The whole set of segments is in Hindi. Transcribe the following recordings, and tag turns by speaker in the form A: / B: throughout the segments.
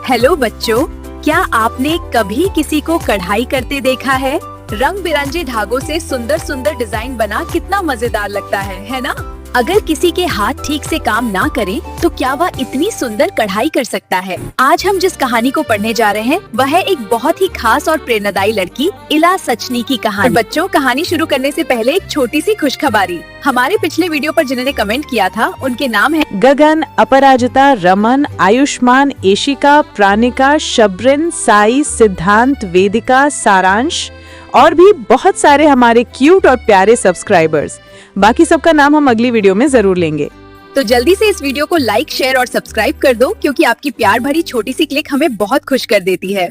A: हेलो बच्चों, क्या आपने कभी किसी को कढ़ाई करते देखा है? रंग बिरंगे धागों से सुंदर सुंदर डिजाइन बना कितना मजेदार लगता है ना? अगर किसी के हाथ ठीक से काम ना करें, तो क्या वह इतनी सुंदर कढ़ाई कर सकता है? आज हम जिस कहानी को पढ़ने जा रहे हैं वह है एक बहुत ही खास और प्रेरणादायी लड़की इला सचनी की कहानी। बच्चों, कहानी शुरू करने से पहले एक छोटी सी खुशखबरी। हमारे पिछले वीडियो पर जिन्होंने कमेंट किया था उनके नाम है
B: गगन, अपराजिता, रमन, आयुष्मान, एशिका, प्राणिका, शब्रिन, साई, सिद्धांत, वेदिका, सारांश और भी बहुत सारे हमारे क्यूट और प्यारे सब्सक्राइबर्स। बाकी सबका नाम हम अगली वीडियो में जरूर लेंगे।
A: तो जल्दी से इस वीडियो को लाइक, शेयर और सब्सक्राइब कर दो, क्योंकि आपकी प्यार भरी छोटी सी क्लिक हमें बहुत खुश कर देती है।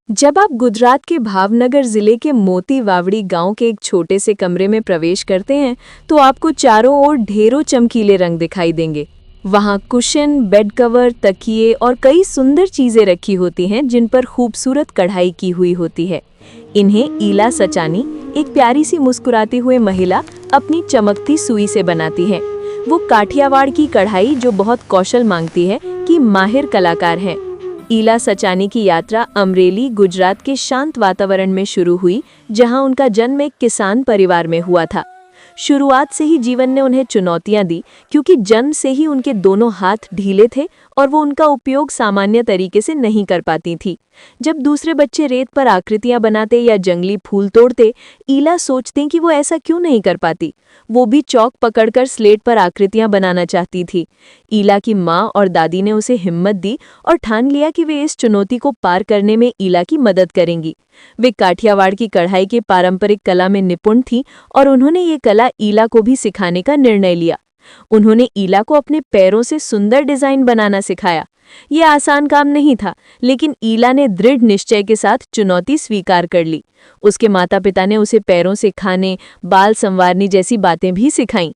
C: जब आप गुजरात के भावनगर जिले के मोती वावड़ी गांव के एक छोटे से कमरे में प्रवेश करते हैं, तो आपको चारों ओर ढेरों चमकीले रंग दिखाई देंगे। वहां कुशन, बेड कवर, तकिए और कई सुंदर चीजें रखी होती हैं जिन पर खूबसूरत कढ़ाई की हुई होती है। इन्हें इला सचानी, एक प्यारी सी मुस्कुराती हुई महिला, अपनी चमकती सुई से बनाती है। वो काठियावाड़ की कढ़ाई, जो बहुत कौशल मांगती है, की माहिर कलाकार हैं। इला सचानी की यात्रा अमरेली, गुजरात के शांत वातावरण में शुरू हुई, जहां उनका जन्म एक किसान परिवार में हुआ था। शुरुआत से ही जीवन ने उन्हें चुनौतियां दी, क्योंकि जन्म से ही उनके दोनों हाथ ढीले थे और वो उनका उपयोग सामान्य तरीके से नहीं कर पाती थी। जब दूसरे बच्चे रेत पर आकृतियां बनाते या जंगली फूल तोड़ते, इला सोचती कि वो ऐसा क्यों नहीं कर पाती। वो भी चौक पकड़कर स्लेट पर आकृतियां बनाना चाहती थी। इला की माँ और दादी ने उसे हिम्मत दी और ठान लिया कि वे इस चुनौती को पार करने में इला की मदद करेंगी। वे काठियावाड़ की कढ़ाई के पारंपरिक कला में निपुण थीं और उन्होंने ये कला इला को भी सिखाने का निर्णय लिया। उन्होंने इला को अपने पैरों से सुंदर डिजाइन बनाना सिखाया। ये आसान काम नहीं था, लेकिन इला ने दृढ़ निश्चय के साथ चुनौती स्वीकार कर ली। उसके माता पिता ने उसे पैरों से खाने, बाल संवारने जैसी बातें भी सिखाईं।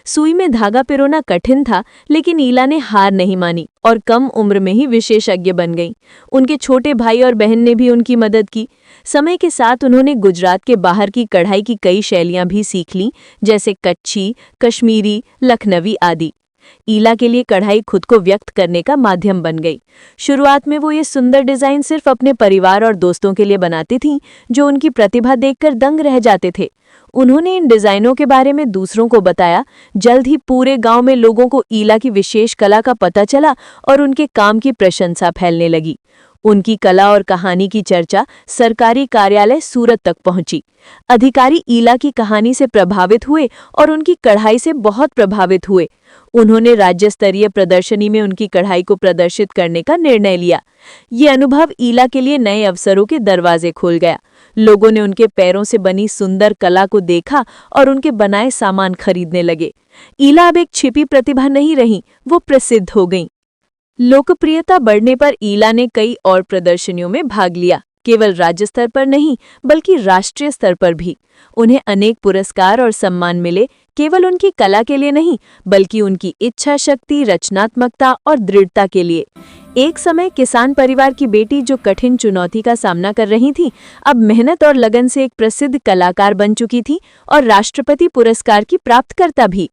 C: सुई में धागा पिरोना कठिन था, लेकिन इला ने हार नहीं मानी और कम उम्र में ही विशेषज्ञ बन गईं। उनके छोटे भाई और बहन ने भी उनकी मदद की। समय के साथ उन्होंने गुजरात के बाहर की कढ़ाई की कई शैलियां भी सीख लीं, जैसे कच्छी, कश्मीरी, लखनवी आदि। इला के लिए कढ़ाई खुद को व्यक्त करने का माध्यम बन गई। शुरुआत में वो ये सुंदर डिजाइन सिर्फ अपने परिवार और दोस्तों के लिए बनाती थीं, जो उनकी प्रतिभा देखकर दंग रह जाते थे। उन्होंने इन डिजाइनों के बारे में दूसरों को बताया। जल्द ही पूरे गांव में लोगों को इला की विशेष कला का पता चला और उनके काम की प्रशंसा फैलने लगी। उनकी कला और कहानी की चर्चा सरकारी कार्यालय सूरत तक पहुंची। अधिकारी इला की कहानी से प्रभावित हुए और उनकी कढ़ाई से बहुत प्रभावित हुए। उन्होंने राज्य स्तरीय प्रदर्शनी में उनकी कढ़ाई को प्रदर्शित करने का निर्णय लिया। ये अनुभव इला के लिए नए अवसरों के दरवाजे खोल गया। लोगों ने उनके पैरों से बनी सुंदर कला को देखा और उनके बनाए सामान खरीदने लगे। इला अब एक छिपी प्रतिभा नहीं रही, वो प्रसिद्ध हो गईं। लोकप्रियता बढ़ने पर इला ने कई और प्रदर्शनियों में भाग लिया, केवल राज्य स्तर पर नहीं बल्कि राष्ट्रीय स्तर पर भी। उन्हें अनेक पुरस्कार और सम्मान मिले, केवल उनकी कला के लिए नहीं बल्कि उनकी इच्छा शक्ति, रचनात्मकता और दृढ़ता के लिए। एक समय किसान परिवार की बेटी, जो कठिन चुनौती का सामना कर रही थी, अब मेहनत और लगन से एक प्रसिद्ध कलाकार बन चुकी थी और राष्ट्रपति पुरस्कार की प्राप्तकर्ता भी।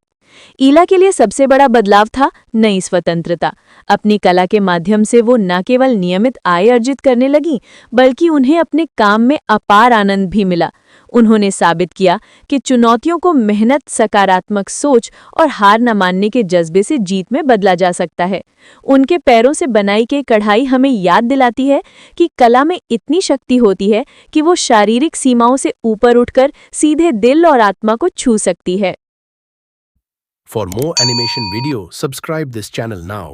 C: इला के लिए सबसे बड़ा बदलाव था नई स्वतंत्रता। अपनी कला के माध्यम से वो न केवल नियमित आय अर्जित करने लगी, बल्कि उन्हें अपने काम में अपार आनंद भी मिला। उन्होंने साबित किया कि चुनौतियों को मेहनत, सकारात्मक सोच और हार न मानने के जज्बे से जीत में बदला जा सकता है। उनके पैरों से बनाई गई कढ़ाई हमें याद दिलाती है कि कला में इतनी शक्ति होती है कि वो शारीरिक सीमाओं से ऊपर उठकर सीधे दिल और आत्मा को छू सकती है।
D: For more animation video, subscribe this channel now.